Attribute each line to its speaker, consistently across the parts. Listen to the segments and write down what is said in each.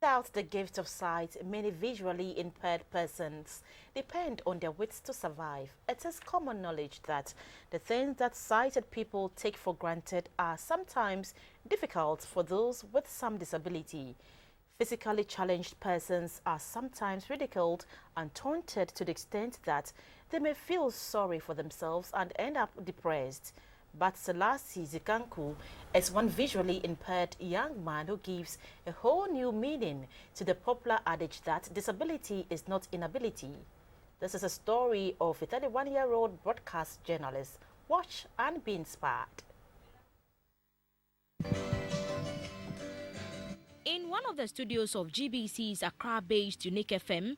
Speaker 1: Without the gift of sight, many visually impaired persons depend on their wits to survive. It is common knowledge that the things that sighted people take for granted are sometimes difficult for those with some disability. Physically challenged persons are sometimes ridiculed and taunted to the extent that they may feel sorry for themselves and end up depressed. But Selasi Sikanku is one visually impaired young man who gives a whole new meaning to the popular adage that disability is not inability. This is a story of a 31-year-old broadcast journalist. Watch and be inspired.
Speaker 2: In one of the studios of GBC's Accra-based Unique FM,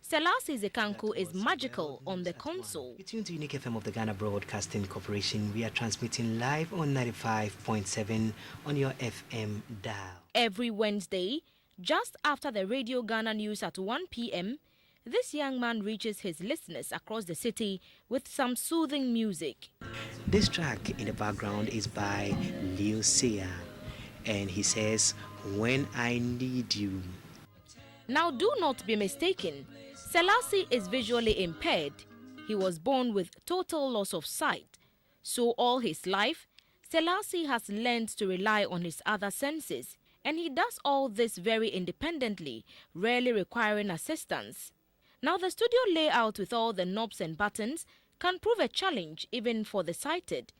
Speaker 2: Selasi Sikanku is magical on the console.
Speaker 3: You tune to Unique FM of the Ghana Broadcasting Corporation. We are transmitting live on 95.7 on your FM dial.
Speaker 2: Every Wednesday, just after the Radio Ghana news at 1 p.m., this young man reaches his listeners across the city with some soothing music.
Speaker 3: This track in the background is by Leo Sia, and he says, "When I Need You."
Speaker 2: Now do not be mistaken, Selasi is visually impaired. He was born with total loss of sight. So all his life, Selasi has learned to rely on his other senses. And he does all this very independently, rarely requiring assistance. Now the studio layout with all the knobs and buttons can prove a challenge even for the sighted.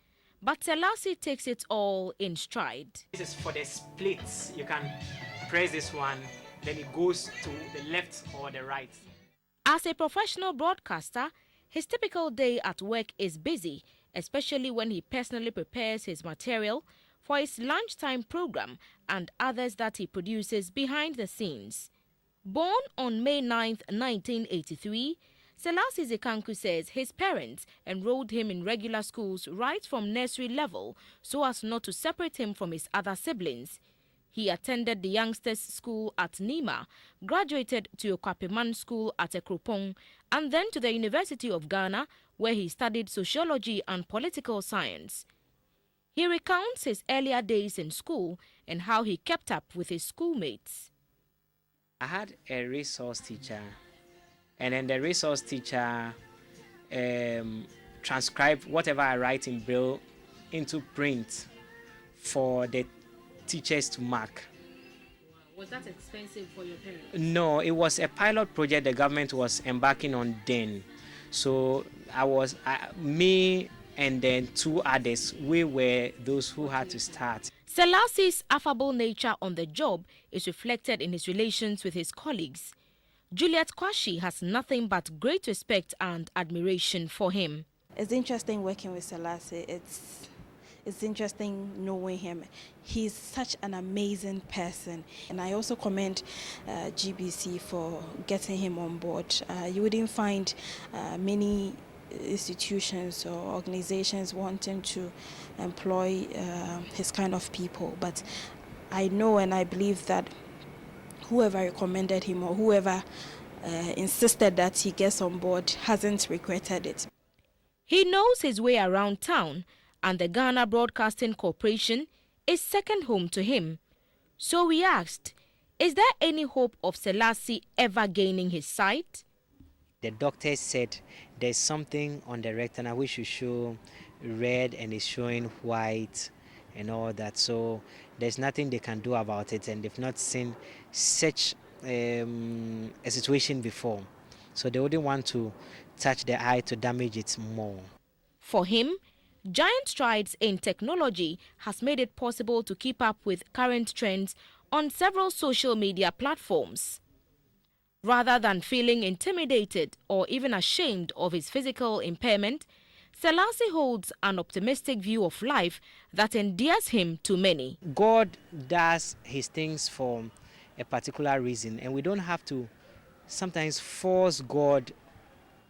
Speaker 2: But Selasi takes it all in stride.
Speaker 4: This is for the splits. You can press this one, then it goes to the left or the right.
Speaker 2: As a professional broadcaster, his typical day at work is busy, especially when he personally prepares his material for his lunchtime program and others that he produces behind the scenes. Born on May 9, 1983, Selasi Sikanku says his parents enrolled him in regular schools right from nursery level so as not to separate him from his other siblings. He attended the youngsters' school at Nima, graduated to Okwapiman School at Ekropong, and then to the University of Ghana, where he studied sociology and political science. He recounts his earlier days in school and how he kept up with his schoolmates.
Speaker 4: I had a resource teacher, and then the resource teacher transcribed whatever I write in Braille into print for the teachers to mark.
Speaker 2: Was that expensive for your parents?
Speaker 4: No, it was a pilot project the government was embarking on then. So me and then two others, we were those who had to start.
Speaker 2: Selasi's affable nature on the job is reflected in his relations with his colleagues. Juliet Kwashi has nothing but great respect and admiration for him.
Speaker 5: It's interesting working with Selasi. It's interesting knowing him. He's such an amazing person. And I also commend GBC for getting him on board. You wouldn't find many institutions or organizations wanting to employ his kind of people. But I know and I believe that whoever recommended him or whoever insisted that he gets on board hasn't regretted it.
Speaker 2: He knows his way around town, and the Ghana Broadcasting Corporation is second home to him. So we asked, is there any hope of Selasi ever gaining his sight?
Speaker 3: The doctor said there's something on the retina which should show red and is showing white and all that. So there's nothing they can do about it, and they've not seen such a situation before. So they wouldn't want to touch the eye to damage it more.
Speaker 2: For him, giant strides in technology has made it possible to keep up with current trends on several social media platforms. Rather than feeling intimidated or even ashamed of his physical impairment, Selasi holds an optimistic view of life that endears him to many.
Speaker 3: God does his things for a particular reason, and we don't have to sometimes force God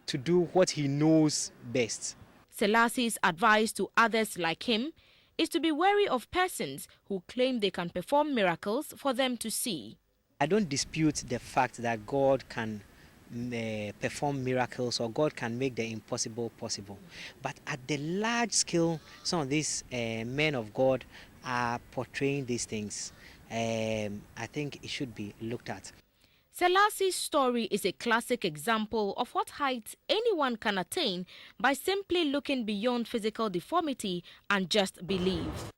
Speaker 3: to do what he knows best.
Speaker 2: Selasi's advice to others like him is to be wary of persons who claim they can perform miracles for them to see.
Speaker 3: I don't dispute the fact that God can perform miracles, or God can make the impossible possible. But at the large scale, some of these men of God are portraying these things. I think it should be looked at.
Speaker 2: Selasi's story is a classic example of what heights anyone can attain by simply looking beyond physical deformity and just believe.